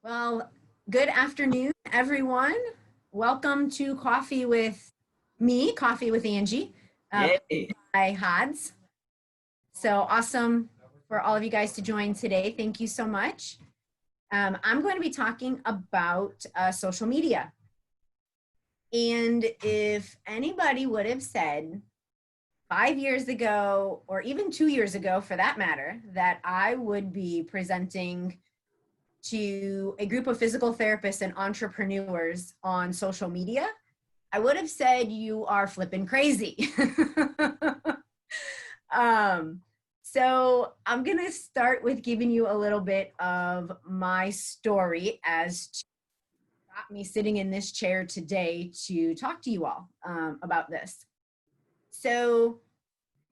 Well, good afternoon, everyone. Welcome to Coffee with me, Coffee with Angie, Yay. by Hods. So awesome for all of you guys to join today. Thank you so much. I'm going to be talking about social media. And if anybody would have said 5 years ago, or even 2 years ago for that matter, that I would be presenting to a group of physical therapists and entrepreneurs on social media, I would have said you are flipping crazy. um, so I'm going to start with giving you a little bit of my story as to got me sitting in this chair today to talk to you all about this. So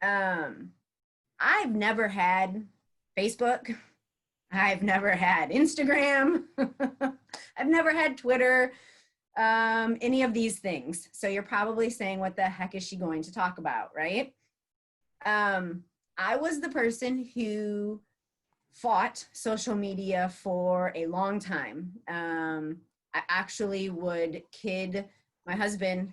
I've never had Facebook. I've never had Instagram. I've never had Twitter, any of these things. So you're probably saying, what the heck is she going to talk about, right? I was the person who fought social media for a long time. I actually would kid my husband,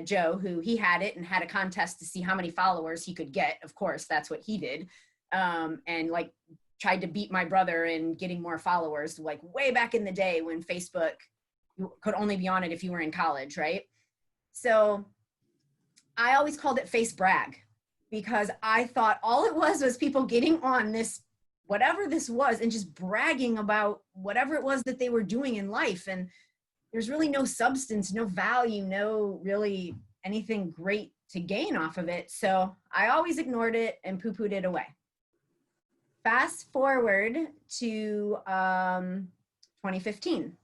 Joe, who he had it and had a contest to see how many followers he could get. Of course, that's what he did. And like tried to beat my brother in getting more followers, like way back in the day when Facebook, you could only be on it if you were in college, right? So I always called it face brag because I thought all it was people getting on this, whatever this was, and just bragging about whatever it was that they were doing in life. And there's really no substance, no value, no really anything great to gain off of it. So I always ignored it and poo-pooed it away. Fast forward to 2015.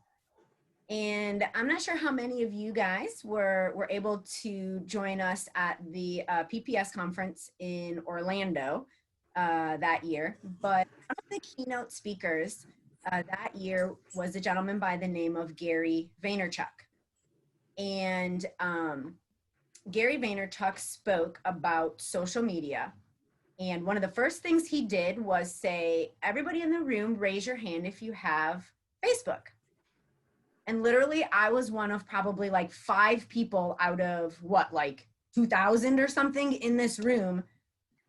And I'm not sure how many of you guys were able to join us at the PPS conference in Orlando that year. But one of the keynote speakers that year was a gentleman by the name of Gary Vaynerchuk. And Gary Vaynerchuk spoke about social media. And one of the first things he did was say, everybody in the room, raise your hand if you have Facebook. And literally, I was one of probably like 5 people out of what, like 2,000 or something in this room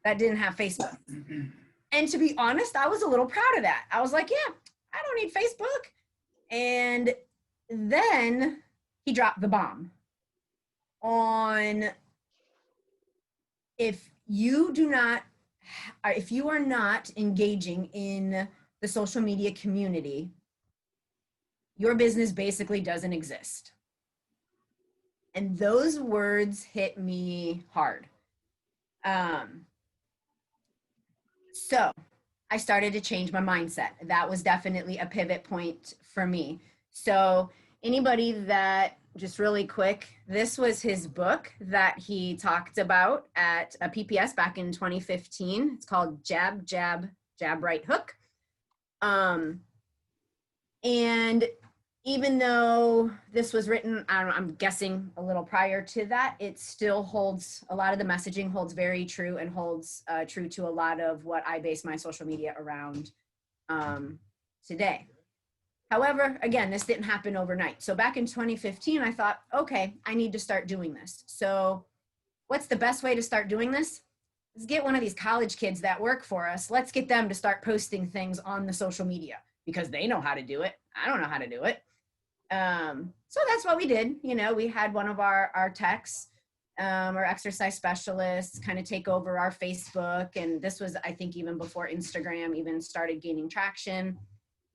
that didn't have Facebook. And to be honest, I was a little proud of that. I was like, yeah, I don't need Facebook. And then he dropped the bomb on if you are not engaging in the social media community, your business basically doesn't exist. And those words hit me hard. So I started to change my mindset. That was definitely a pivot point for me. So anybody that, just really quick, this was his book that he talked about at a PPS back in 2015. It's called Jab, Jab, Jab, Right Hook. And even though this was written, I'm guessing a little prior to that, it still holds, a lot of the messaging holds very true and holds true to a lot of what I base my social media around today. However, again, this didn't happen overnight. So back in 2015, I thought, okay, I need to start doing this. So what's the best way to start doing this? Let's get one of these college kids that work for us. Let's get them to start posting things on the social media because they know how to do it. I don't know how to do it. So that's what we did. You know, we had one of our techs, our exercise specialists kind of take over our Facebook. And this was, I think, even before Instagram even started gaining traction,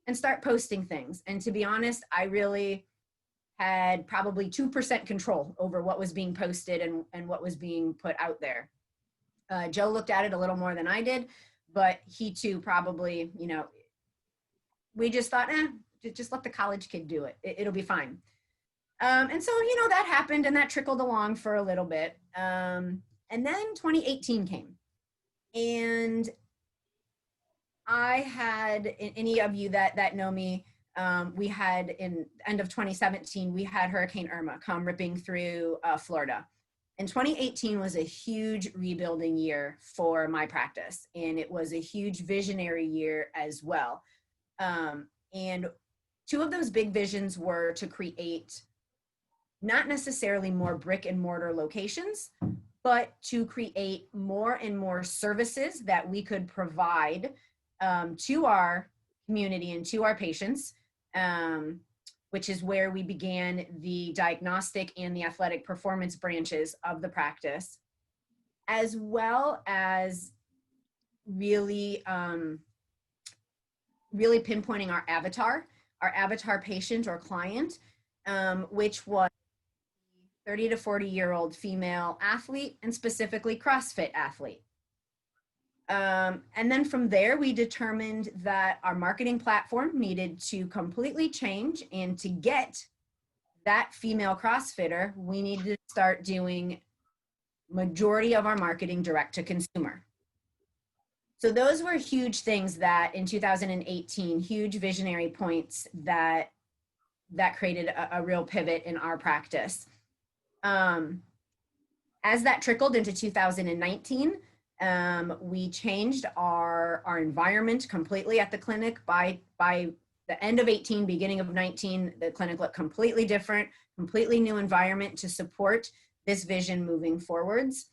and start posting things. And to be honest, I really had probably 2% control over what was being posted and what was being put out there. Joe looked at it a little more than I did, but he too probably, you know, we just thought, just let the college kid do it. It'll be fine. And so, you know, that happened and that trickled along for a little bit. And then 2018 came. And I had, any of you that know me, we had in end of 2017, we had Hurricane Irma come ripping through Florida. And 2018 was a huge rebuilding year for my practice. And it was a huge visionary year as well. And two of those big visions were to create not necessarily more brick and mortar locations, but to create more and more services that we could provide to our community and to our patients, which is where we began the diagnostic and the athletic performance branches of the practice, as well as really, really pinpointing our avatar patient or client, which was 30 to 40-year-old female athlete, and specifically CrossFit athlete. And then from there, we determined that our marketing platform needed to completely change, and to get that female CrossFitter, we needed to start doing majority of our marketing direct to consumer. So those were huge things that in 2018, huge visionary points that created a real pivot in our practice. As that trickled into 2019, we changed our environment completely at the clinic. By the end of 18, beginning of 19, the clinic looked completely different, completely new environment to support this vision moving forwards,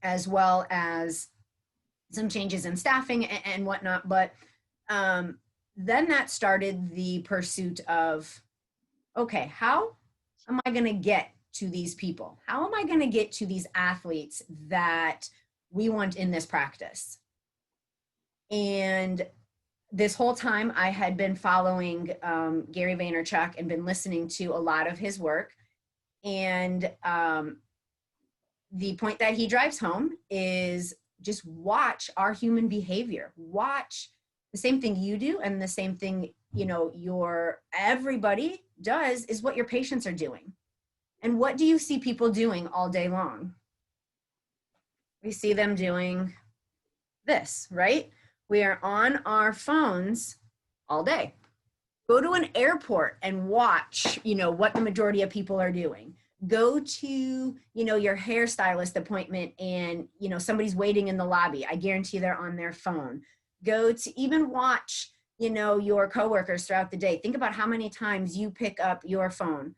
as well as some changes in staffing and whatnot. But then that started the pursuit of, okay, how am I going to get to these people? How am I going to get to these athletes that we want in this practice? And this whole time I had been following Gary Vaynerchuk and been listening to a lot of his work. And the point that he drives home is just watch our human behavior. Watch the same thing you do, and the same thing, you know, everybody does, is what your patients are doing. And what do you see people doing all day long? We see them doing this, right? We are on our phones all day. Go to an airport and watch, you know, what the majority of people are doing. Go to, you know, your hairstylist appointment and, you know, somebody's waiting in the lobby. I guarantee they're on their phone. Go to even watch, you know, your coworkers throughout the day. Think about how many times you pick up your phone.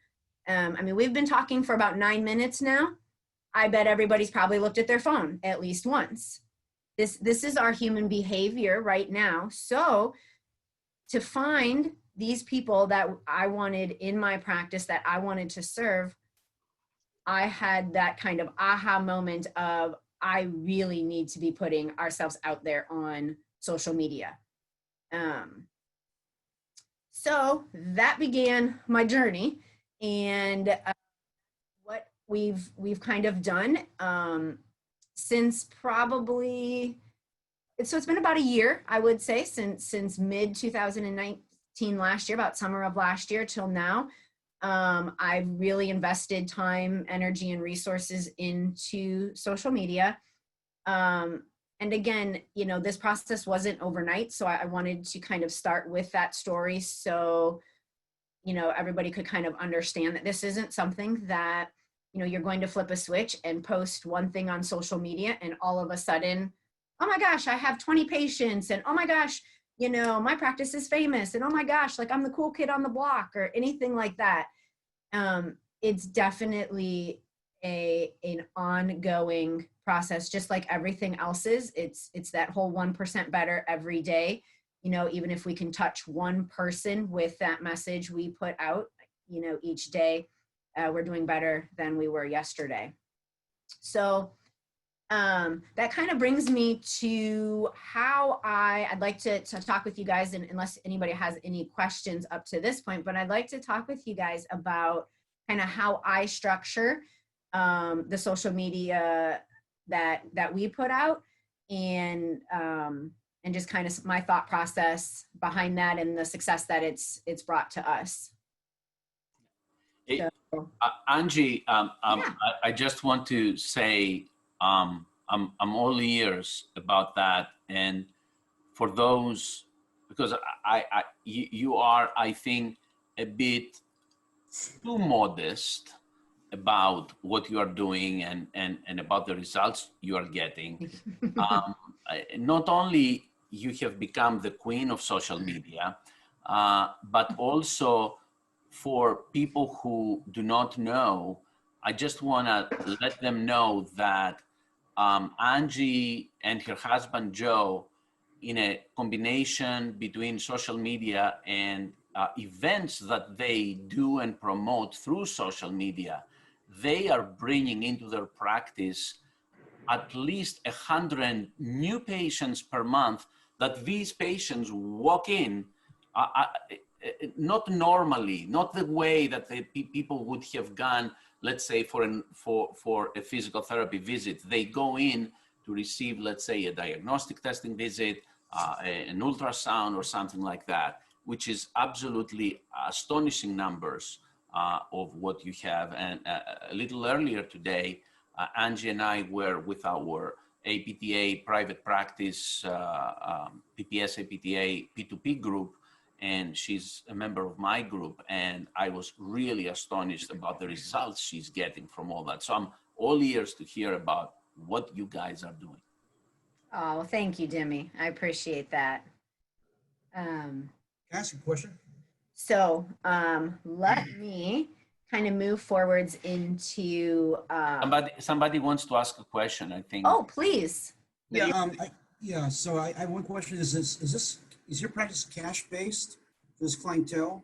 I mean, we've been talking for about 9 minutes now. I bet everybody's probably looked at their phone at least once. This is our human behavior right now. So to find these people that I wanted in my practice, that I wanted to serve, I had that kind of aha moment of, I really need to be putting ourselves out there on social media. So that began my journey, and what we've kind of done since probably, so it's been about a year, I would say, since mid 2019 last year, about summer of last year till now. I've really invested time, energy, and resources into social media. And again, you know, this process wasn't overnight. So I wanted to kind of start with that story, so, you know, everybody could kind of understand that this isn't something that, you know, you're going to flip a switch and post one thing on social media and all of a sudden, oh my gosh, I have 20 patients, and oh my gosh, you know, my practice is famous, and oh my gosh, like I'm the cool kid on the block, or anything like that. It's definitely an ongoing process, just like everything else is. It's that whole 1% better every day. You know, even if we can touch one person with that message we put out, you know, each day, we're doing better than we were yesterday. So that kind of brings me to how I'd like to talk with you guys, and unless anybody has any questions up to this point, but I'd like to talk with you guys about kind of how I structure the social media that we put out, and just kind of my thought process behind that and the success that it's brought to us. Angie, Yeah. I just want to say I'm all ears about that, and for those, because you are, I think, a bit too modest about what you are doing and about the results you are getting. Not only you have become the queen of social media, but also for people who do not know, I just want to let them know that Angie and her husband Joe, in a combination between social media and events that they do and promote through social media, they are bringing into their practice at least 100 new patients per month, that these patients walk in not normally, not the way that the people would have gone, let's say for a physical therapy visit. They go in to receive, let's say, a diagnostic testing visit, an ultrasound or something like that, which is absolutely astonishing numbers of what you have. And a little earlier today, Angie and I were with our APTA private practice, PPS APTA P2P group, and she's a member of my group. And I was really astonished about the results she's getting from all that. So I'm all ears to hear about what you guys are doing. Oh, well, thank you, Demi. I appreciate that. Can I ask a question? So let me kind of move forwards into. Somebody wants to ask a question, I think. Oh, please. Yeah. So I have one question. Is your practice cash based for this clientele?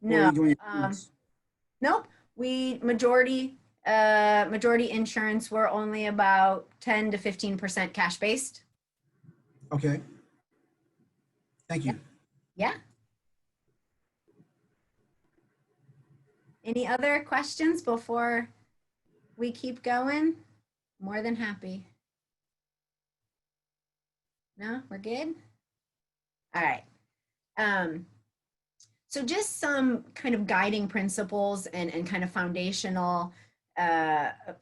Or are No. you doing insurance? Nope. We majority insurance. We're only about 10 to 15% cash based. Okay. Thank you. Yeah. Any other questions before we keep going? More than happy. No, we're good? All right. So just some kind of guiding principles and kind of foundational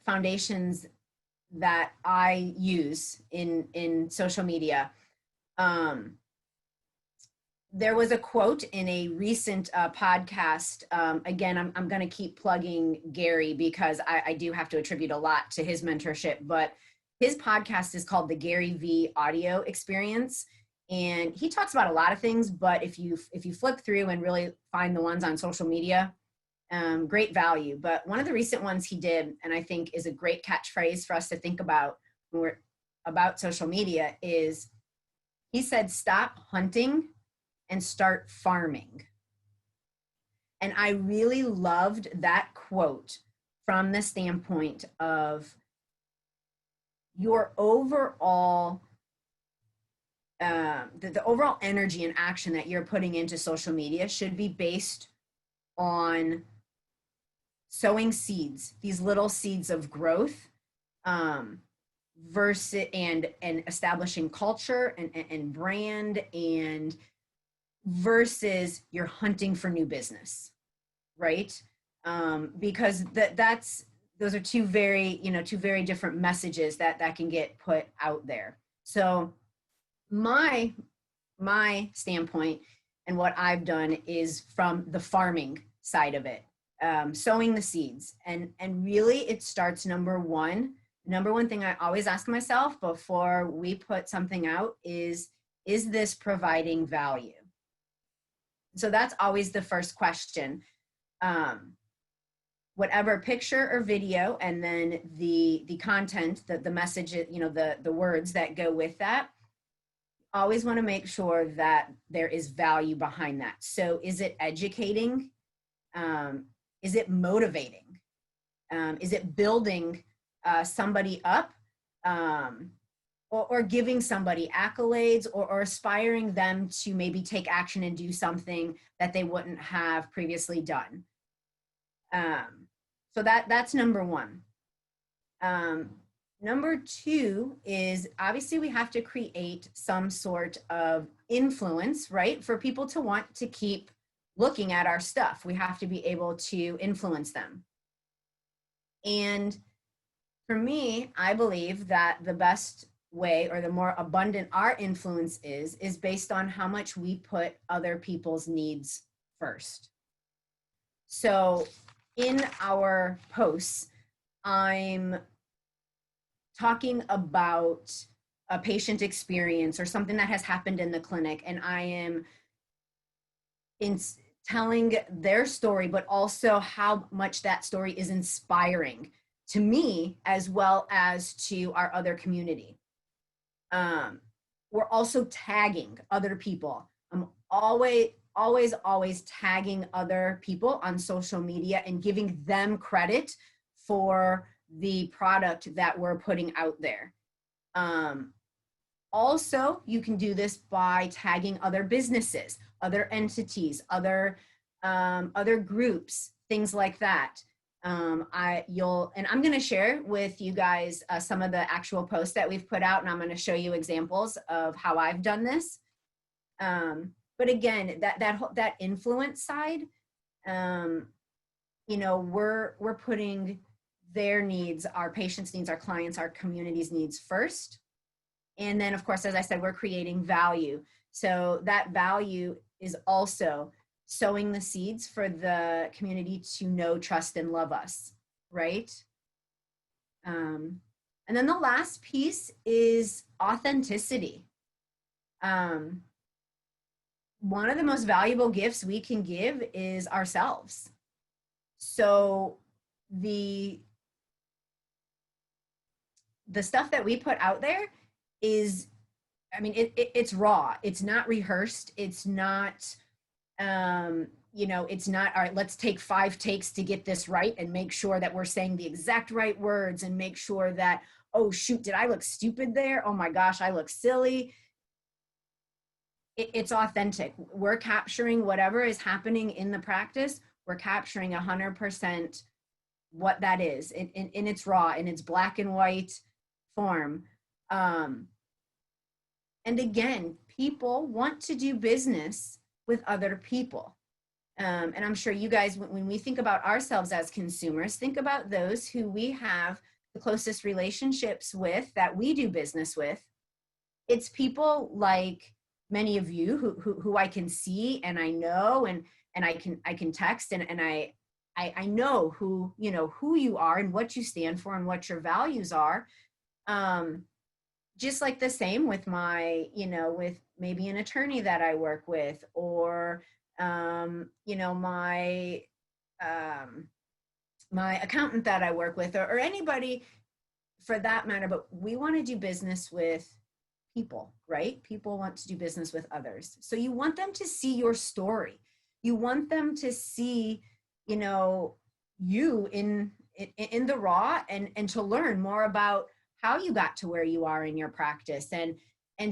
foundations that I use in social media. There was a quote in a recent podcast. Again, I'm going to keep plugging Gary because I do have to attribute a lot to his mentorship, but his podcast is called the Gary V Audio Experience. And he talks about a lot of things, but if you flip through and really find the ones on social media, great value. But one of the recent ones he did, and I think is a great catchphrase for us to think about when we're about social media, is he said, "Stop hunting and start farming." And I really loved that quote from the standpoint of your overall the overall energy and action that you're putting into social media should be based on sowing seeds, these little seeds of growth, versus and establishing culture and brand, and versus you're hunting for new business, right? Because those are two very different messages that can get put out there. So my standpoint and what I've done is from the farming side of it, sowing the seeds, and really it starts number one thing I always ask myself before we put something out is this providing value? So that's always the first question. Whatever picture or video, and then the content, the message, the words that go with that, always want to make sure that there is value behind that. So is it educating? Is it motivating? Is it building somebody up, or giving somebody accolades, or aspiring them to maybe take action and do something that they wouldn't have previously done? So that's number one. Number two is obviously we have to create some sort of influence, right? For people to want to keep looking at our stuff. We have to be able to influence them. And for me, I believe that the best way, or the more abundant our influence is based on how much we put other people's needs first. So in our posts, I'm talking about a patient experience or something that has happened in the clinic, and I am in telling their story, but also how much that story is inspiring to me as well as to our other community. We're also tagging other people. I'm always tagging other people on social media and giving them credit for the product that we're putting out there. Also, you can do this by tagging other businesses, other entities, other groups, things like that. And I'm going to share with you guys some of the actual posts that we've put out, and I'm going to show you examples of how I've done this. But again, that influence side, you know, we're putting their needs, our patients' needs, our clients, our community's needs first. And then, of course, as I said, we're creating value. So that value is also sowing the seeds for the community to know, trust, and love us, right? And then the last piece is authenticity. One of the most valuable gifts we can give is ourselves. So the stuff that we put out there is, I mean, it's raw. It's not rehearsed. It's not, you know, it's not, all right, let's take 5 takes to get this right and make sure that we're saying the exact right words and make sure that, oh shoot, did I look stupid there? Oh my gosh, I look silly. It's authentic. We're capturing whatever is happening in the practice. We're capturing 100% what that is in its raw, in its black and white form. And again, people want to do business with other people. And I'm sure you guys, when we think about ourselves as consumers, think about those who we have the closest relationships with, that we do business with. It's people like many of you who I can see and I know, and I can text and I know who, you know, who you are and what you stand for and what your values are. Just like the same with my, you know, with maybe an attorney that I work with, or, you know, my accountant that I work with, or anybody for that matter, but we want to do business with people, right? People want to do business with others. So you want them to see your story. You want them to see, you know, you in the raw, and to learn more about how you got to where you are in your practice, and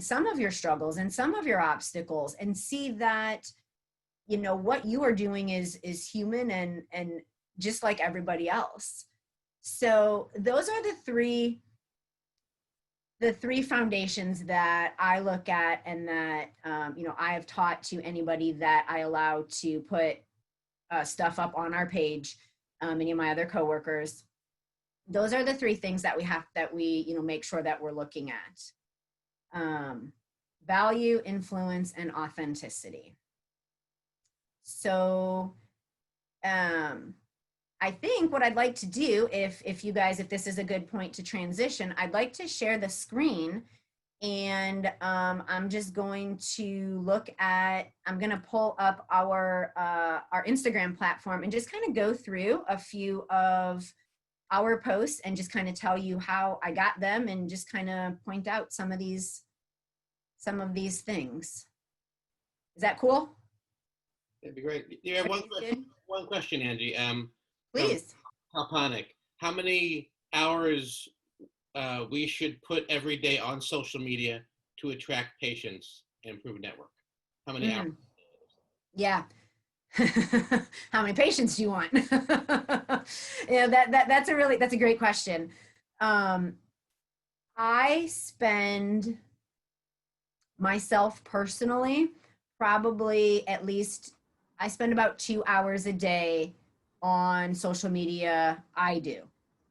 some of your struggles and some of your obstacles, and see that, you know, what you are doing is human and just like everybody else. So those are the three foundations that I look at, and that, you know, I have taught to anybody that I allow to put stuff up on our page, any of my other coworkers. Those are the 3 things that we you know, make sure that we're looking at. Value, influence, and authenticity. So I think what I'd like to do, if you guys, if this is a good point to transition, I'd like to share the screen, and I'm just going to I'm going to pull up our Instagram platform and just kind of go through a few of our posts and just kind of tell you how I got them, and just kind of point out some of these things. Is that cool? That'd be great. Yeah, one question, Angie. Please. Kalpanic, how many hours we should put every day on social media to attract patients and improve network? How many hours? Yeah. How many patients do you want? Yeah, that's a great question. I spend, myself personally, probably at least, I spend about 2 hours a day on social media. I do.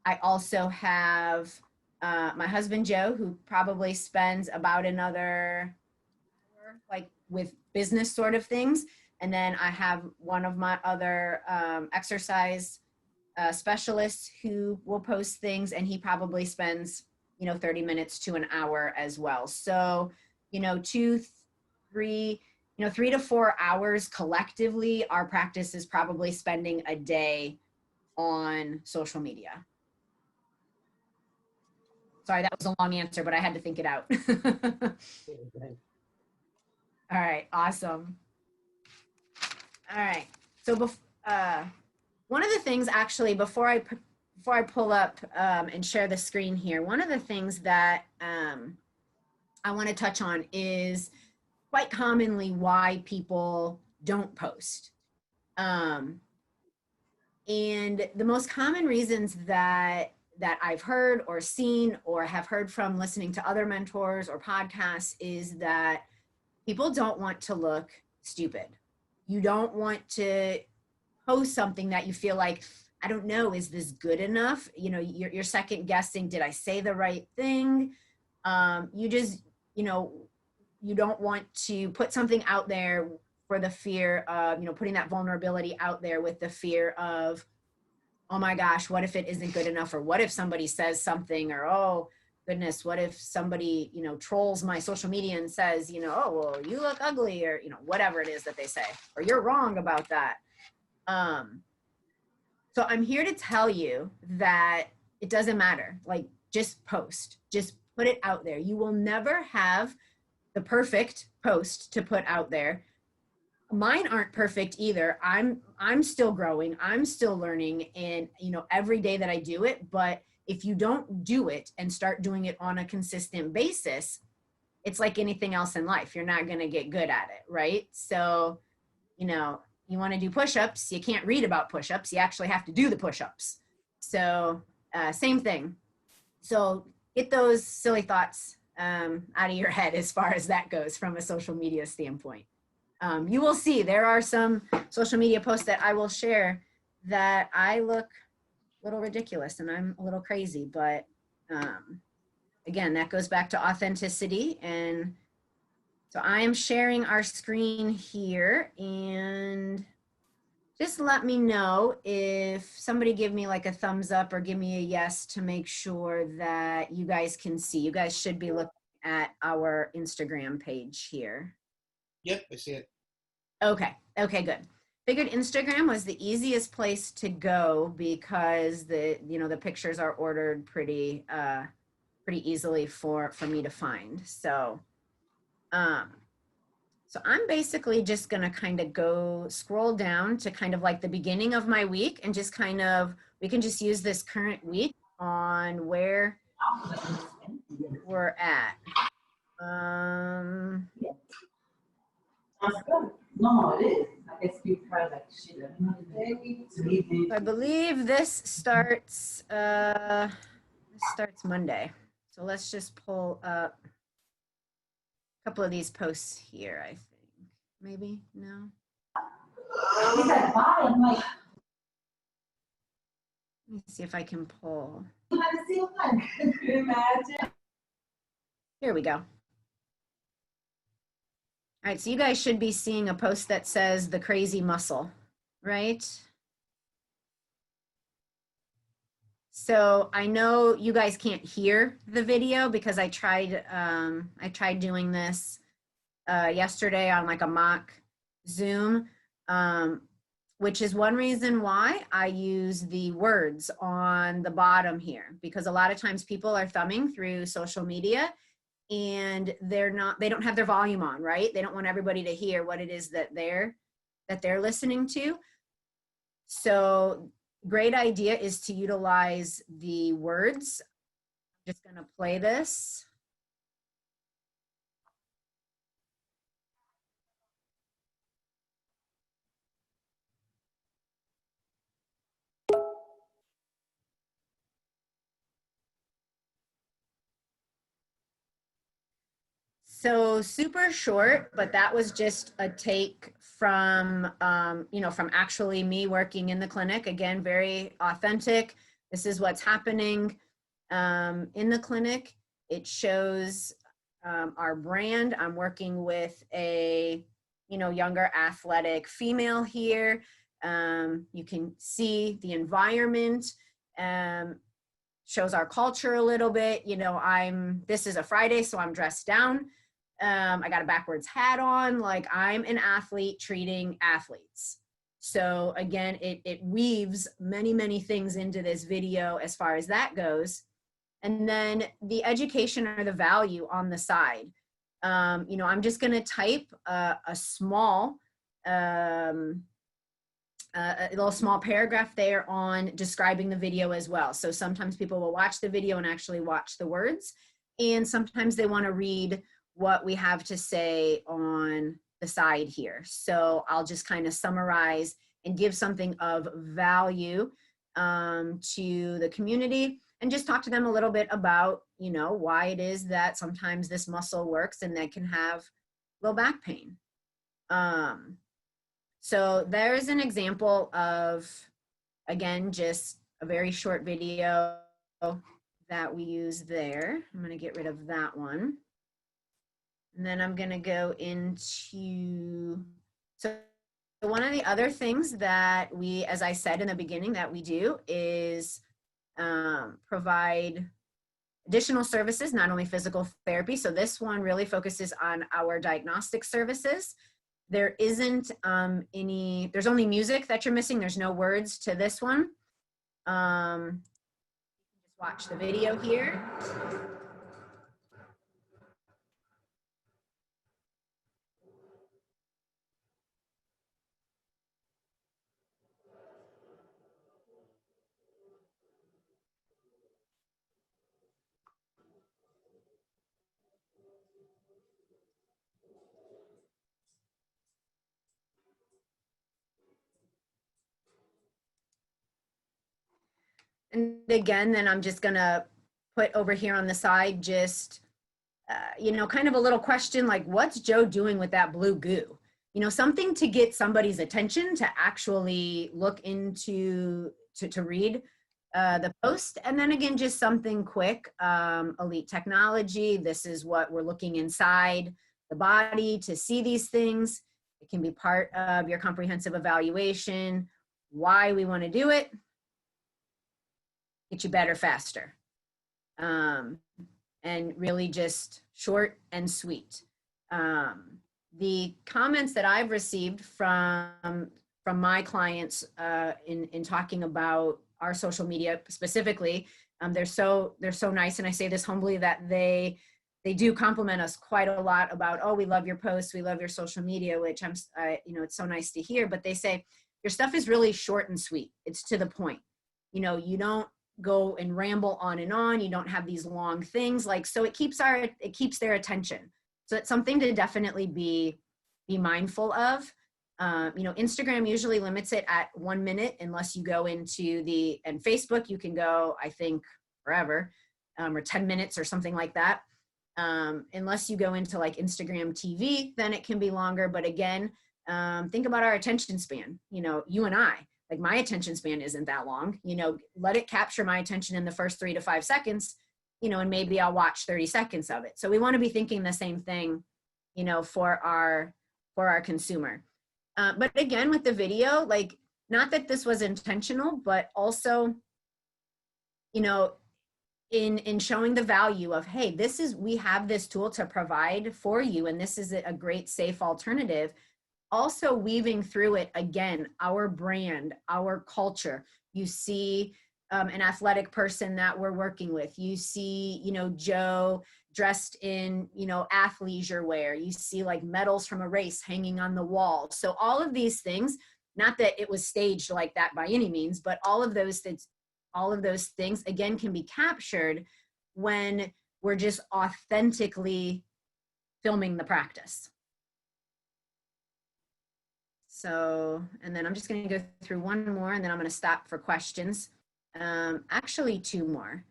I also have my husband Joe, who probably spends about another hour, like with business sort of things. And then I have one of my other exercise specialists who will post things, and he probably spends, you know, 30 minutes to an hour as well. So, you know, 2, 3, 3 to 4 hours collectively, our practice is probably spending a day on social media. Sorry, that was a long answer, but I had to think it out. All right, awesome. All right, so one of the things actually, before I pull up and share the screen here, one of the things that I want to touch on is quite commonly why people don't post. And the most common reasons that I've heard or seen or have heard from listening to other mentors or podcasts is that people don't want to look stupid. You don't want to post something that you feel like, I don't know, is this good enough? You're second guessing, did I say the right thing? You just, you don't want to put something out there for the fear of, putting that vulnerability out there with the fear of, oh my gosh, what if it isn't good enough? Or what if somebody says something, or, oh goodness, what if somebody, trolls my social media and says, oh, well, you look ugly, or, whatever it is that they say, or you're wrong about that. So I'm here to tell you that it doesn't matter. Like, just post, just put it out there. You will never have the perfect post to put out there. Mine aren't perfect either. I'm still growing. I'm still learning, and every day that I do it. But if you don't do it and start doing it on a consistent basis, it's like anything else in life. You're not going to get good at it, right? So, you want to do push-ups, you can't read about push-ups. You actually have to do the push-ups. So same thing. So get those silly thoughts out of your head as far as that goes from a social media standpoint. You will see there are some social media posts that I will share that I look a little ridiculous and I'm a little crazy, but again, that goes back to authenticity. And so I am sharing our screen here, and just let me know if somebody give me like a thumbs up or give me a yes to make sure that you guys can see. You guys should be looking at our Instagram page here. Yep, I see it. Okay, good. Figured Instagram was the easiest place to go because the pictures are ordered pretty easily for me to find. So so I'm basically just going to kind of scroll down to kind of like the beginning of my week, and just kind of, we can just use this current week on where we're at. No, it is. I guess people probably like shit. I believe this starts Monday. So let's just pull up a couple of these posts here, I think. Maybe, no? He's like, bye. I'm like, Let me see if I can pull. you haven't seen one. Can you imagine? Here we go. All right, so you guys should be seeing a post that says the crazy muscle, right? So I know you guys can't hear the video because I tried doing this yesterday on like a mock Zoom, which is one reason why I use the words on the bottom here, because a lot of times people are thumbing through social media and they don't have their volume on, right? They don't want everybody to hear what it is that they're listening to. So great idea is to utilize the words. I'm just gonna play this. So super short, but that was just a take from, from actually me working in the clinic. Again, very authentic. This is what's happening in the clinic. It shows our brand. I'm working with a, younger athletic female here. You can see the environment. Shows our culture a little bit. This is a Friday, so I'm dressed down. I got a backwards hat on, like I'm an athlete treating athletes. So again, it weaves many, many things into this video as far as that goes. And then the education or the value on the side. You know, I'm just going to type a small, a little small paragraph there on describing the video as well. So sometimes people will watch the video and actually watch the words. And sometimes they want to read what we have to say on the side here. So I'll just kind of summarize and give something of value to the community, and just talk to them a little bit about, you know, why it is that sometimes this muscle works and they can have low back pain. So there's an example of, again, just a very short video that we use there. I'm going to get rid of that one. And then I'm going to go into, so one of the other things that we, as I said in the beginning, that we do is provide additional services, not only physical therapy. So this one really focuses on our diagnostic services. There isn't there's only music that you're missing. There's no words to this one. Just watch the video here. And again, then I'm just gonna put over here on the side, just, you know, kind of a little question like, what's Joe doing with that blue goo? You know, something to get somebody's attention to actually look into, to read the post. And then again, just something quick, elite technology. This is what we're looking inside the body to see these things. It can be part of your comprehensive evaluation, why we want to do it, get you better faster. And really just short and sweet. The comments that I've received from my clients in talking about our social media specifically, they're so nice, and I say this humbly, that they do compliment us quite a lot about, oh, we love your posts, we love your social media, which you know, it's so nice to hear. But they say your stuff is really short and sweet. It's to the point. You know, you don't go and ramble on and on. You don't have these long things, like, so it keeps their attention. So it's something to definitely be mindful of. You know, Instagram usually limits it at 1 minute, unless you go into and Facebook, you can go, I think, forever, or 10 minutes or something like that. Unless you go into like Instagram TV, then it can be longer. But again, think about our attention span. You know, you and I, like, my attention span isn't that long. You know, let it capture my attention in the first 3 to 5 seconds, you know, and maybe I'll watch 30 seconds of it. So we want to be thinking the same thing, you know, for our consumer. But again, with the video, like, not that this was intentional, but also, you know, in showing the value of, hey, we have this tool to provide for you, and this is a great, safe alternative. Also weaving through it, again, our brand, our culture. You see an athletic person that we're working with. You see, you know, Joe dressed in, you know, athleisure wear. You see like medals from a race hanging on the wall. So all of these things, not that it was staged like that by any means, but all of those things, again, can be captured when we're just authentically filming the practice. So, and then I'm just going to go through one more, and then I'm going to stop for questions. Actually, 2 more.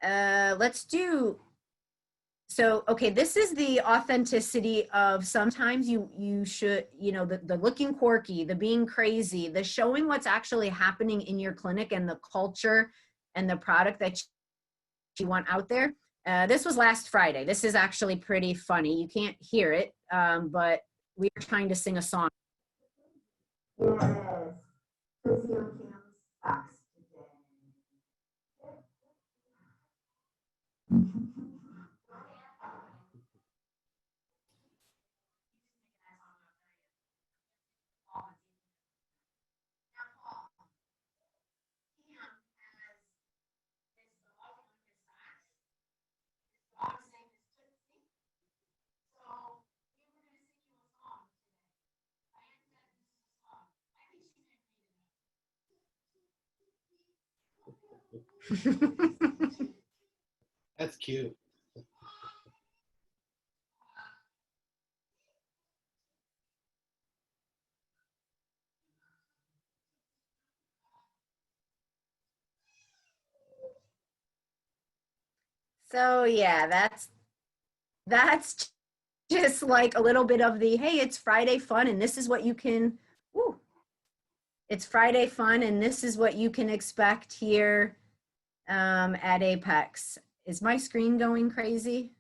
Let's do, so, okay, this is the authenticity of, sometimes you should, you know, the looking quirky, the being crazy, the showing what's actually happening in your clinic and the culture and the product that you want out there. This was last Friday. This is actually pretty funny. You can't hear it, but we were trying to sing a song. Yes. Physio Camp sucks today. That's cute. So yeah, that's just like a little bit of the, hey, it's Friday fun and this is what you can, woo, it's Friday fun and this is what you can expect here at Apex. Is my screen going crazy?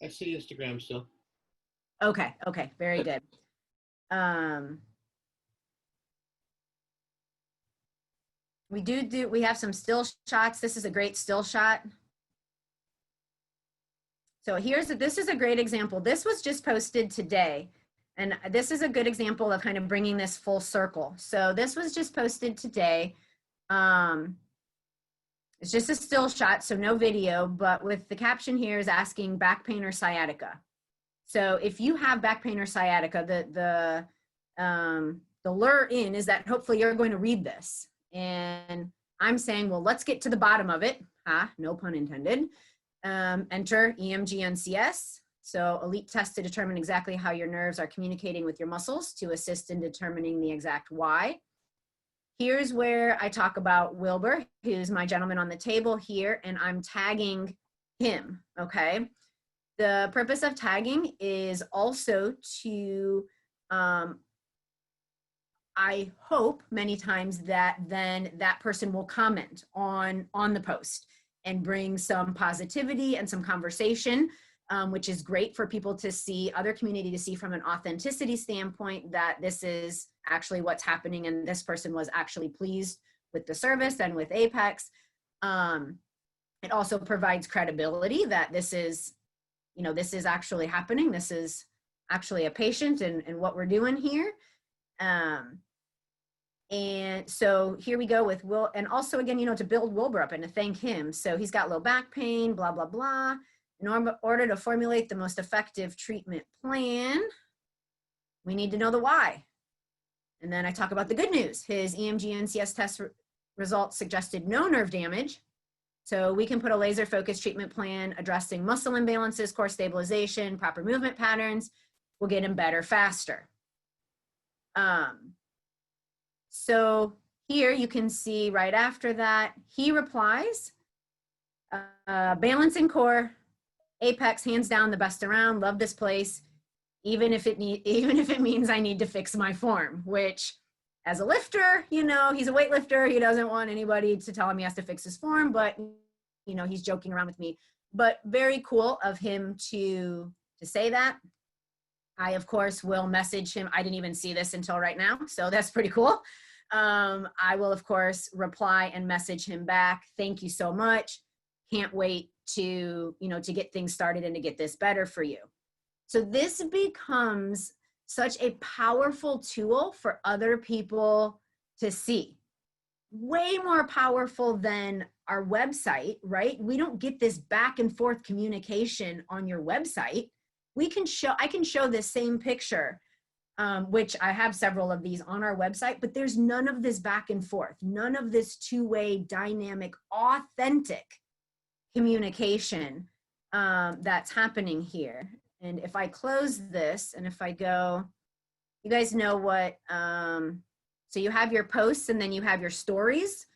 I see Instagram still. Okay, very good. We have some still shots. This is a great still shot. So this is a great example. This was just posted today. And this is a good example of kind of bringing this full circle. So this was just posted today. It's just a still shot, so no video, but with the caption here is asking back pain or sciatica. So if you have back pain or sciatica, the lure in is that hopefully you're going to read this. And I'm saying, well, let's get to the bottom of it. No pun intended. Enter EMG NCS. So elite test to determine exactly how your nerves are communicating with your muscles to assist in determining the exact why. Here's where I talk about Wilbur, who's my gentleman on the table here, and I'm tagging him, okay? The purpose of tagging is also to, I hope many times that then that person will comment on the post and bring some positivity and some conversation, which is great for people to see, other community to see from an authenticity standpoint that this is actually what's happening and this person was actually pleased with the service and with Apex. It also provides credibility that this is, this is actually happening. This is actually a patient and what we're doing here. And so here we go with Will, and also again, to build Wilbur up and to thank him. So he's got low back pain, blah, blah, blah. In order to formulate the most effective treatment plan, we need to know the why. And then I talk about the good news. His EMG NCS test results suggested no nerve damage. So we can put a laser focused treatment plan addressing muscle imbalances, core stabilization, proper movement patterns. We'll get him better faster. So here you can see right after that, he replies, balance and core, Apex, hands down, the best around, love this place, even if it means I need to fix my form, which as a lifter, he's a weightlifter. He doesn't want anybody to tell him he has to fix his form, but he's joking around with me. But very cool of him to say that. I, of course, will message him. I didn't even see this until right now, so that's pretty cool. I will, of course, reply and message him back. Thank you so much. Can't wait to get things started and to get this better for you. So this becomes such a powerful tool for other people to see. Way more powerful than our website, right? We don't get this back and forth communication on your website. I can show this same picture, which I have several of these on our website, but there's none of this back and forth, none of this two-way dynamic, authentic communication that's happening here. And if I close this and if I go, you guys know what, so you have your posts and then you have your stories.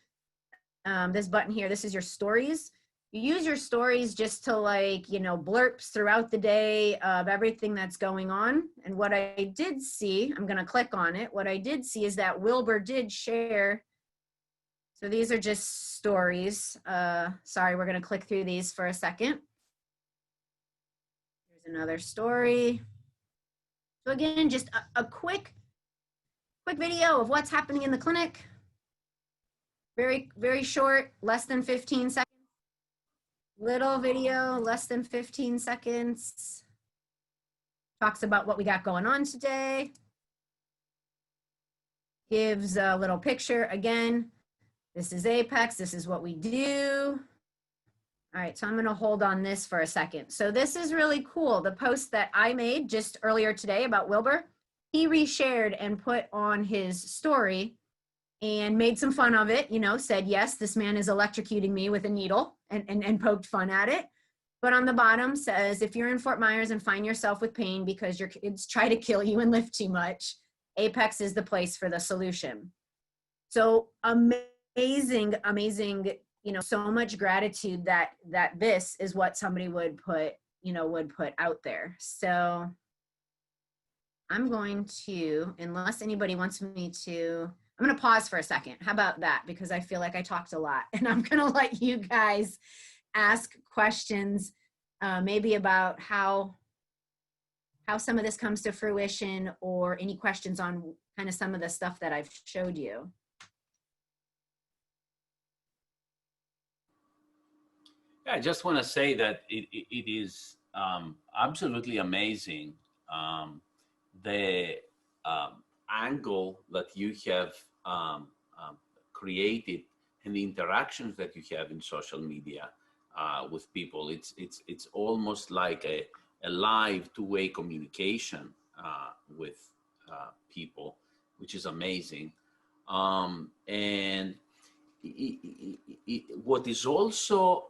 This button here, this is your stories. You use your stories just to blurps throughout the day of everything that's going on. And what I did see, I'm gonna click on it. What I did see is that Wilbur did share. So these are just stories. Sorry, we're gonna click through these for a second. Here's another story. So again, just a quick video of what's happening in the clinic. Very, very short, less than 15 seconds. Little video, less than 15 seconds. Talks about what we got going on today. Gives a little picture. Again, this is Apex. This is what we do. All right, so I'm going to hold on this for a second. So this is really cool. The post that I made just earlier today about Wilbur, he reshared and put on his story. and made some fun of it, said, yes, this man is electrocuting me with a needle, and poked fun at it. But on the bottom says, if you're in Fort Myers and find yourself with pain because your kids try to kill you and lift too much, Apex is the place for the solution. So amazing, so much gratitude that this is what somebody would put out there. So I'm going to, unless anybody wants me to, I'm going to pause for a second. How about that? Because I feel like I talked a lot, and I'm going to let you guys ask questions, maybe about how some of this comes to fruition, or any questions on kind of some of the stuff that I've showed you. Yeah, I just want to say that it is absolutely amazing, the angle that you have created and the interactions that you have in social media with people. It's almost like a live two-way communication with people, which is amazing. And what is also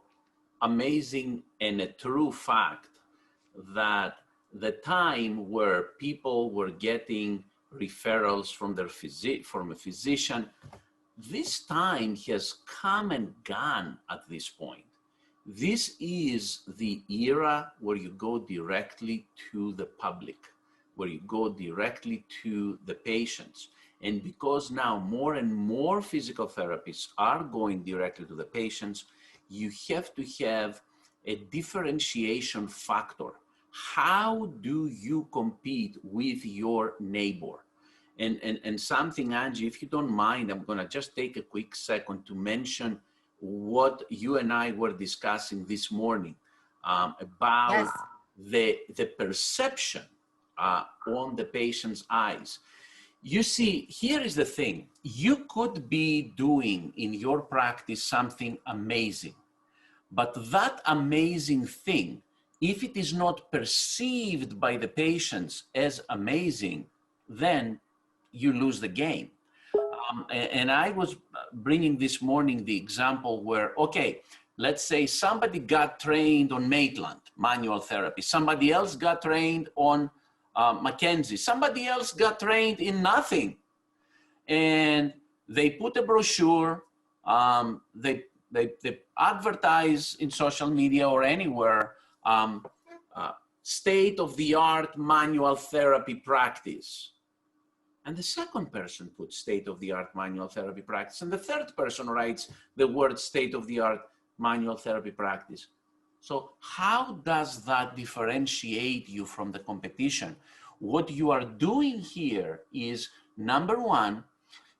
amazing and a true fact, that the time where people were getting referrals from from a physician, this time has come and gone at this point. This is the era where you go directly to the public, where you go directly to the patients. And because now more and more physical therapists are going directly to the patients, you have to have a differentiation factor. How do you compete with your neighbor? And something, Angie, if you don't mind, I'm gonna just take a quick second to mention what you and I were discussing this morning about the perception on the patient's eyes. You see, here is the thing. You could be doing in your practice something amazing, but that amazing thing, if it is not perceived by the patients as amazing, then you lose the game. And I was bringing this morning the example where, okay, let's say somebody got trained on Maitland, manual therapy. Somebody else got trained on Mackenzie. Somebody else got trained in nothing. And they put a brochure, they advertise in social media or anywhere, state-of-the-art manual therapy practice. And the second person puts state-of-the-art manual therapy practice. And the third person writes the word state-of-the-art manual therapy practice. So how does that differentiate you from the competition? What you are doing here is, number one,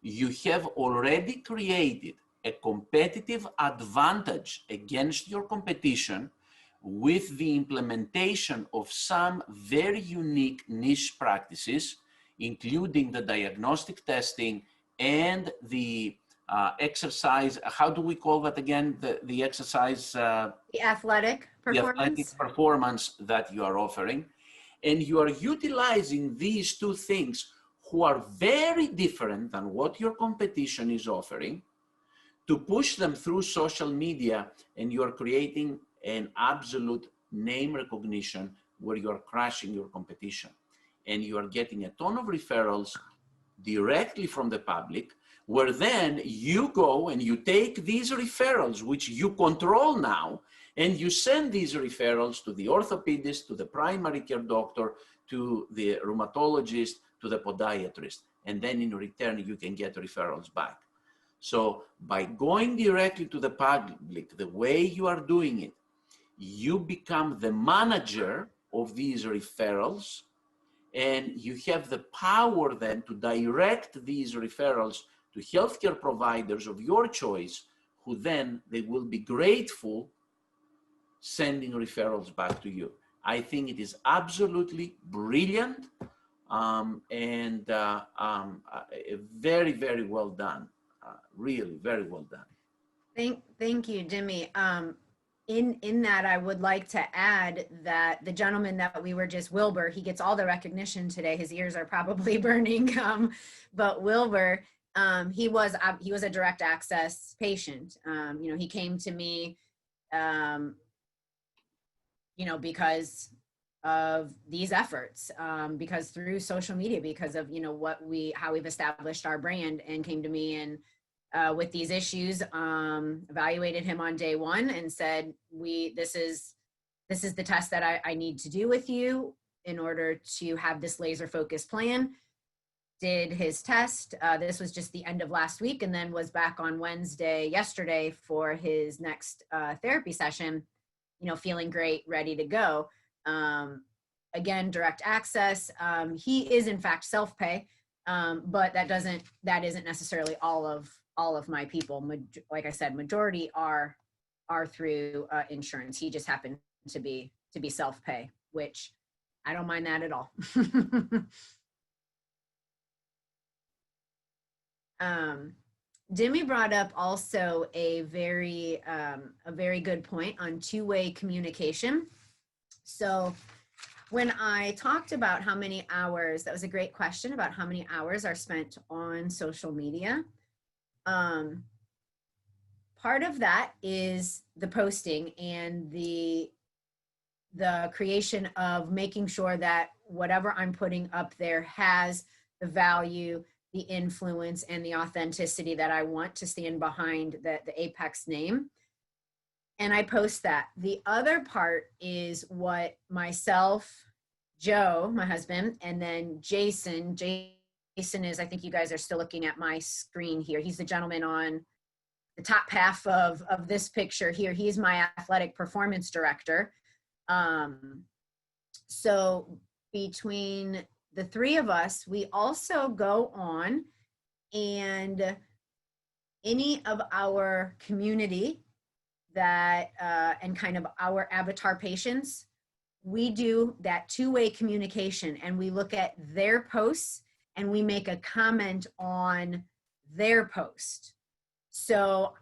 you have already created a competitive advantage against your competition with the implementation of some very unique niche practices, including the diagnostic testing and the exercise. How do we call that again? The exercise? The athletic performance. The athletic performance that you are offering. And you are utilizing these two things, who are very different than what your competition is offering, to push them through social media, and you are creating an absolute name recognition where you are crushing your competition. And you are getting a ton of referrals directly from the public, where then you go and you take these referrals, which you control now, and you send these referrals to the orthopedist, to the primary care doctor, to the rheumatologist, to the podiatrist. And then in return, you can get referrals back. So by going directly to the public, the way you are doing it, you become the manager of these referrals, and you have the power then to direct these referrals to healthcare providers of your choice, who then they will be grateful sending referrals back to you. I think it is absolutely brilliant, and very, very well done. Really very well done. Thank you, Jimmy. In that, I would like to add that the gentleman that we were just, Wilbur, he gets all the recognition today. His ears are probably burning. But Wilbur, He was a direct access patient. He came to me, because of these efforts, because through social media, because of, how we've established our brand, and came to me and with these issues, evaluated him on day one and said, this is the test that I need to do with you in order to have this laser focused plan. Did his test. This was just the end of last week, and then was back on Wednesday, yesterday, for his next therapy session, feeling great, ready to go. Again, direct access. He is in fact self-pay, but that isn't necessarily all of my people. Like I said, majority are through insurance. He just happened to be self-pay, which I don't mind that at all. Demi brought up also a very good point on two-way communication. So when I talked about how many hours, that was a great question about how many hours are spent on social media. Part of that is the posting and the creation of making sure that whatever I'm putting up there has the value, the influence, and the authenticity that I want to stand behind the Apex name. And I post that. The other part is what myself, Joe, my husband, and then Jason is, I think you guys are still looking at my screen here. He's the gentleman on the top half of this picture here. He's my athletic performance director. So between the three of us, we also go on, and any of our community that and kind of our avatar patients, we do that two-way communication, and we look at their posts and we make a comment on their post. So,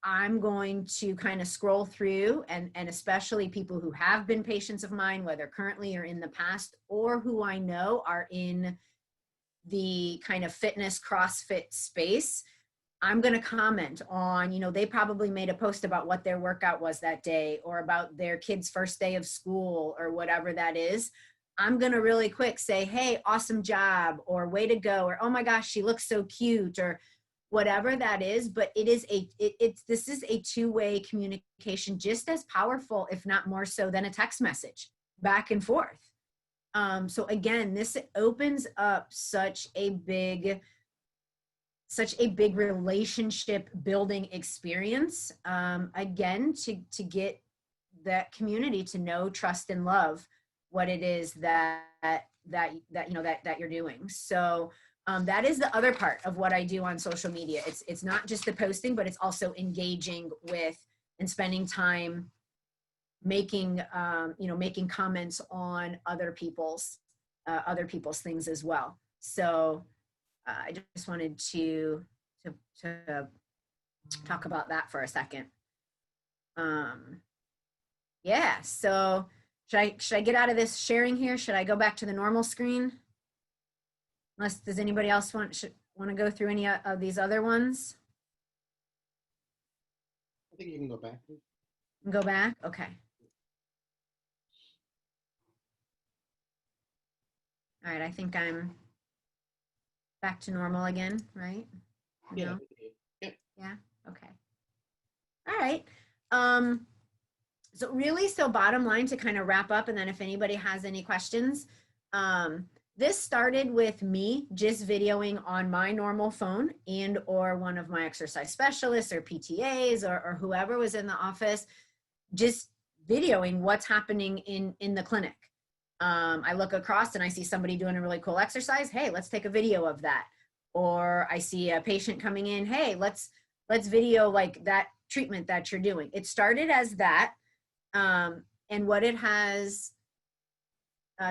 I'm going to kind of scroll through, and especially people who have been patients of mine, whether currently or in the past, or who I know are in the kind of fitness CrossFit space. I'm going to comment on, they probably made a post about what their workout was that day, or about their kid's first day of school, or whatever that is. I'm going to really quick say, hey, awesome job, or way to go, or oh my gosh, she looks so cute, or whatever that is. But this is a two-way communication, just as powerful, if not more so, than a text message back and forth. So again, this opens up such a big relationship building experience, again, to get that community to know, trust, and love what it is that you're doing. So that is the other part of what I do on social media. It's not just the posting, but it's also engaging with and spending time making comments on other people's things as well. So I just wanted to talk about that for a second. Yeah. So should I get out of this sharing here? Should I go back to the normal screen? Does anybody else want to go through any of these other ones? I think you can go back. Go back? Okay. All right, I think I'm back to normal again, right? Yeah. No? Yeah, okay. All right. So bottom line, to kind of wrap up, and then if anybody has any questions, this started with me just videoing on my normal phone, and or one of my exercise specialists or PTAs or whoever was in the office, just videoing what's happening in the clinic. I look across and I see somebody doing a really cool exercise. Hey, let's take a video of that. Or I see a patient coming in. Hey, let's video like that treatment that you're doing. It started as that. And what it has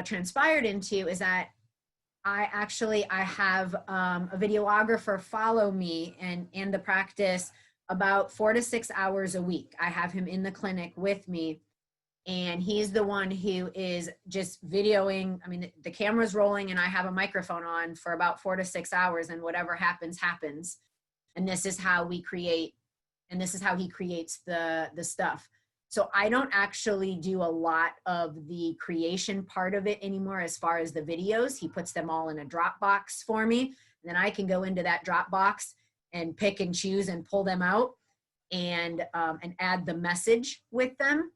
transpired into is that I have a videographer follow me and the practice about 4 to 6 hours a week. I have him in the clinic with me, And he's the one who is just videoing. I mean, the camera's rolling and I have a microphone on for about 4 to 6 hours, and whatever happens, happens. And this is how we create, and this is how he creates the stuff. So I don't actually do a lot of the creation part of it anymore as far as the videos. He puts them all in a Dropbox for me. And then I can go into that Dropbox and pick and choose and pull them out and add the message with them.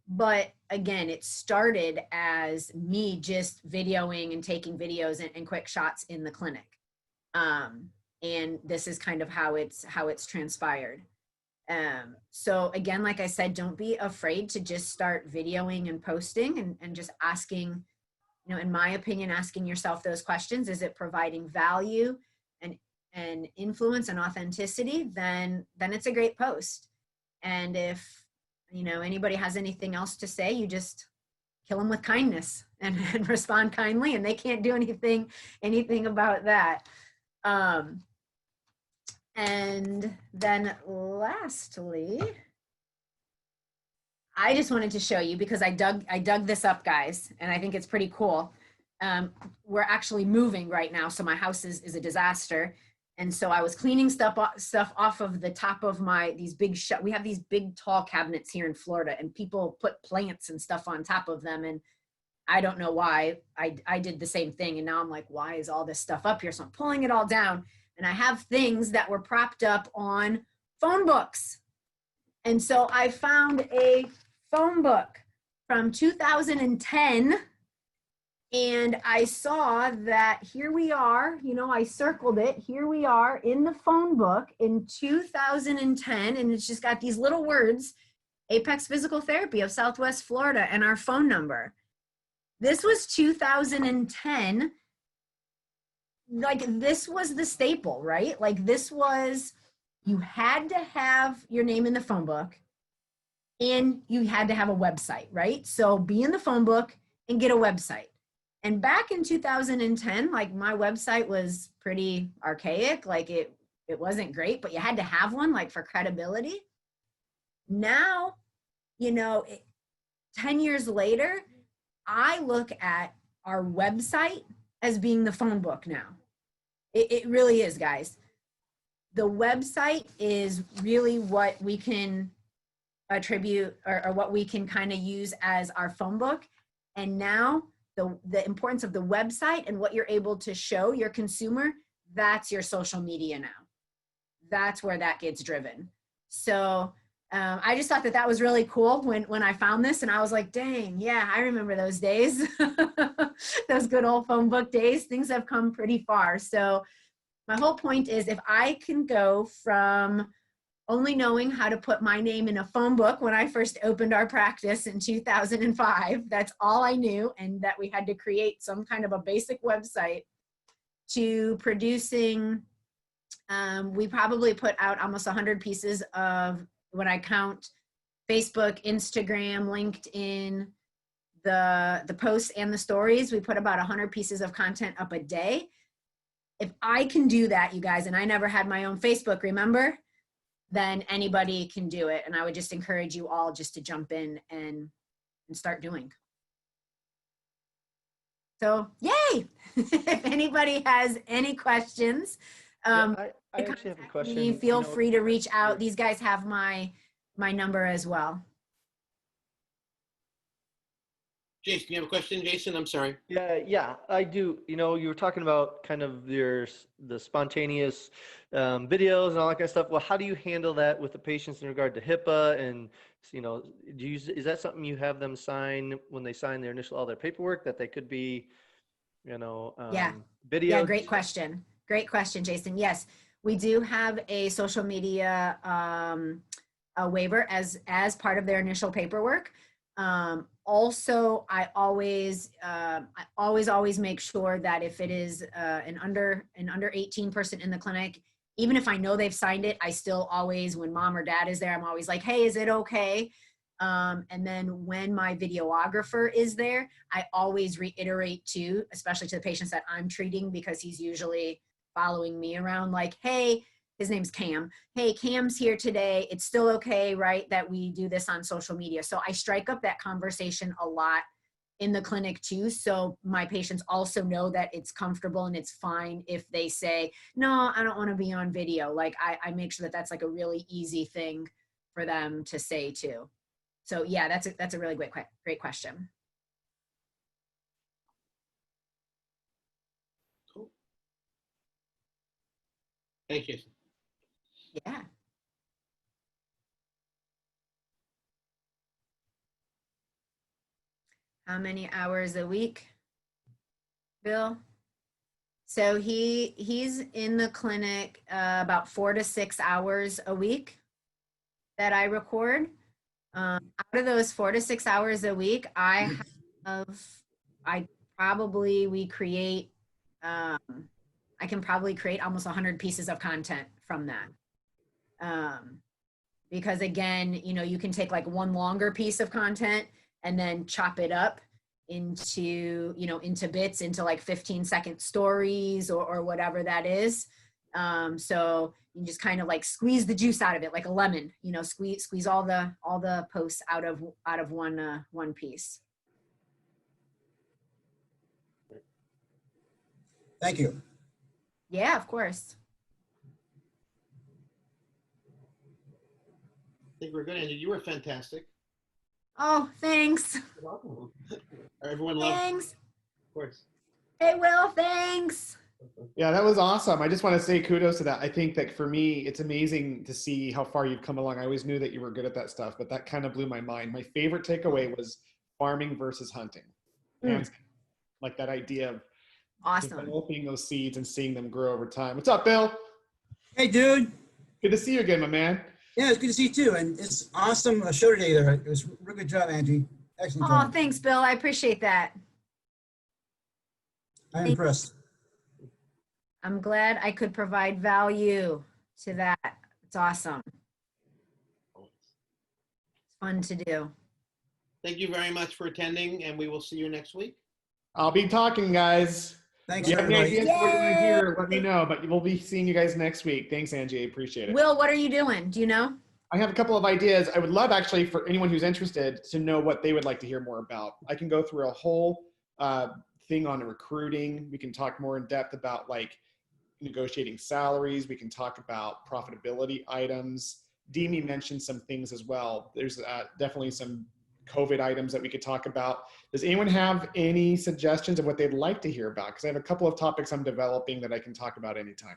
But again, it started as me just videoing and taking videos and quick shots in the clinic. And this is kind of how it's transpired. So again, like I said, don't be afraid to just start videoing and posting and just asking, you know, in my opinion, asking yourself those questions. Is it providing value and influence and authenticity? Then it's a great post. And if, you know, anybody has anything else to say, you just kill them with kindness and respond kindly, and they can't do anything about that. And then lastly, I just wanted to show you, because I dug this up, guys, and I think it's pretty cool. We're actually moving right now, so my house is a disaster. And so I was cleaning stuff off of the top of we have these big tall cabinets here in Florida, and people put plants and stuff on top of them. And I don't know why. I did the same thing. And now I'm like, why is all this stuff up here? So I'm pulling it all down, and I have things that were propped up on phone books. And so I found a phone book from 2010. And I saw that here we are, you know, I circled it. Here we are in the phone book in 2010. And it's just got these little words, Apex Physical Therapy of Southwest Florida, and our phone number. This was 2010. Like, this was the staple, right? Like, this was, you had to have your name in the phone book, and you had to have a website, right? So be in the phone book and get a website. And back in 2010, like, my website was pretty archaic. Like, it wasn't great, but you had to have one, like, for credibility. Now, you know, 10 years later, I look at our website as being the phone book now. It really is, guys. The website is really what we can attribute, or what we can kind of use as our phone book. And now the importance of the website and what you're able to show your consumer, that's your social media now. That's where that gets driven. So I just thought that was really cool when I found this, and I was like, dang, yeah, I remember those days. Those good old phone book days. Things have come pretty far. So my whole point is, if I can go from only knowing how to put my name in a phone book when I first opened our practice in 2005, that's all I knew, and that we had to create some kind of a basic website, to producing, we probably put out almost 100 pieces of, when I count Facebook, Instagram, LinkedIn, the posts and the stories, we put about 100 pieces of content up a day. If I can do that, you guys, and I never had my own Facebook, remember? Then anybody can do it. And I would just encourage you all just to jump in and start doing. So yay! If anybody has any questions, I actually have a question. Feel free to reach out. These guys have my number as well. Jason, you have a question, Jason? I'm sorry. Yeah, I do. You know, you were talking about kind of the spontaneous videos and all that kind of stuff. Well, how do you handle that with the patients in regard to HIPAA? And, you know, is that something you have them sign when they sign all their paperwork, that they could be, you know, video? Yeah, great question. Great question, Jason. Yes, we do have a social media a waiver as part of their initial paperwork. Also, I always make sure that if it is an under 18 person in the clinic, even if I know they've signed it, I still always, when mom or dad is there, I'm always like, hey, is it okay? And then when my videographer is there, I always reiterate too, especially to the patients that I'm treating, because he's usually following me around, like, hey, his name's Cam. Hey, Cam's here today. It's still okay, right, that we do this on social media. So I strike up that conversation a lot in the clinic too. So my patients also know that it's comfortable and it's fine if they say, no, I don't want to be on video. Like I make sure that that's like a really easy thing for them to say too. So yeah, that's a really great question. Cool. Thank you. Yeah. How many hours a week, Bill? So he's in the clinic about 4 to 6 hours a week that I record. Out of those 4 to 6 hours a week, we create, I can probably create almost 100 pieces of content from that. Because again, you know, you can take like one longer piece of content and then chop it up into, you know, into bits, into like 15-second stories or whatever that is. So you just kind of like squeeze the juice out of it like a lemon, you know, squeeze all the posts out of one piece. Thank you. Yeah, of course. I think we're good, Angie. You were fantastic. Oh, thanks. You're welcome. Everyone loves you, Thanks. of course. Hey, Will, thanks. Yeah, that was awesome. I just want to say kudos to that. I think that for me, it's amazing to see how far you've come along. I always knew that you were good at that stuff, but that kind of blew my mind. My favorite takeaway was farming versus hunting. And like that idea of Awesome. developing those seeds and seeing them grow over time. What's up, Bill? Hey, dude. Good to see you again, my man. Yeah, it's good to see you too. And it's awesome show today there. It was a real good job, Angie. Excellent Oh, job. thanks, Bill. I appreciate that. I'm impressed. I'm glad I could provide value to that. It's awesome. It's fun to do. Thank you very much for attending, and we will see you next week. I'll be talking, guys. Thanks, If you have any everybody. ideas for what you want to hear, let me know. But we'll be seeing you guys next week. Thanks, Angie. I appreciate it. Will, what are you doing? Do you know? I have a couple of ideas. I would love actually for anyone who's interested to know what they would like to hear more about. I can go through a whole thing on recruiting. We can talk more in depth about like negotiating salaries. We can talk about profitability items. Demi mentioned some things as well. There's definitely some COVID items that we could talk about. Does anyone have any suggestions of what they'd like to hear about? Because I have a couple of topics I'm developing that I can talk about anytime.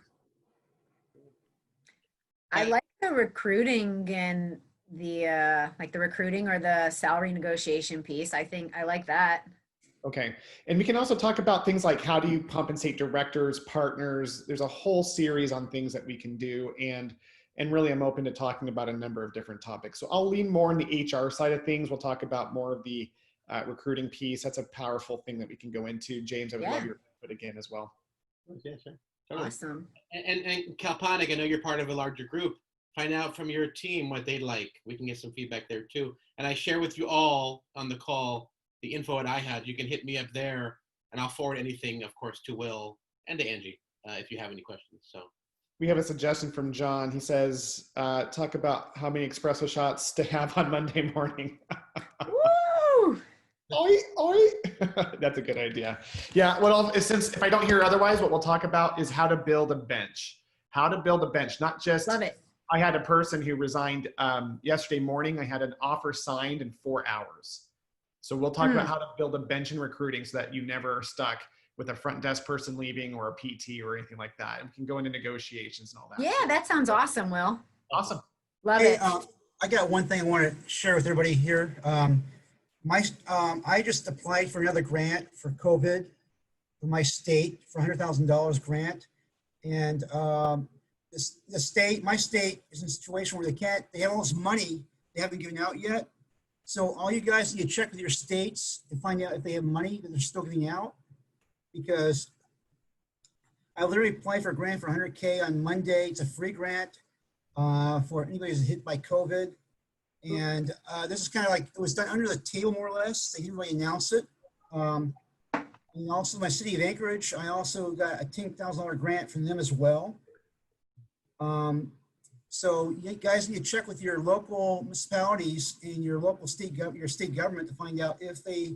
I like the recruiting and the like the recruiting or the salary negotiation piece. I think I like that. Okay. And we can also talk about things like how do you compensate directors, partners. There's a whole series on things that we can do. And really I'm open to talking about a number of different topics. So I'll lean more on the HR side of things. We'll talk about more of the recruiting piece. That's a powerful thing that we can go into. James, I would love your input again as well. Yeah, sure. Totally. Awesome. And Kalponic, I know you're part of a larger group. Find out from your team what they like. We can get some feedback there too. And I share with you all on the call the info that I had. You can hit me up there, and I'll forward anything, of course, to Will and to Angie if you have any questions. So we have a suggestion from John. He says, talk about how many espresso shots to have on Monday morning. Woo! Oi, oi. That's a good idea. Yeah, well, since if I don't hear otherwise, what we'll talk about is how to build a bench. How to build a bench, not just. Love it. I had a person who resigned yesterday morning. I had an offer signed in 4 hours. So we'll talk about how to build a bench in recruiting so that you never are stuck with a front desk person leaving or a PT or anything like that. And we can go into negotiations and all that. Yeah, that sounds awesome, Will. Awesome. Love Hey, it. I got one thing I want to share with everybody here. I just applied for another grant for COVID for my state for $100,000 grant. And my state is in a situation where they have all this money they haven't given out yet. So all you guys need to check with your states and find out if they have money that they're still giving out. Because I literally applied for a grant for 100K on Monday. It's a free grant for anybody who's hit by COVID. And this is kind of like, it was done under the table more or less. They didn't really announce it. And also my city of Anchorage, I also got a $10,000 grant from them as well. So you guys need to check with your local municipalities and your local your state government to find out if they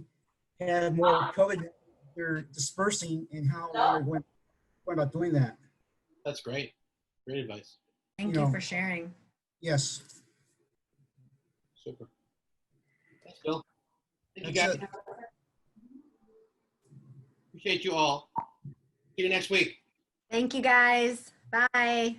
have more COVID they're dispersing and how they're going about doing that. That's great. Great advice. Thank You you know. for sharing. Yes. Super. Thanks, Bill. Thank you, That's guys. it. Appreciate you all. See you next week. Thank you guys. Bye.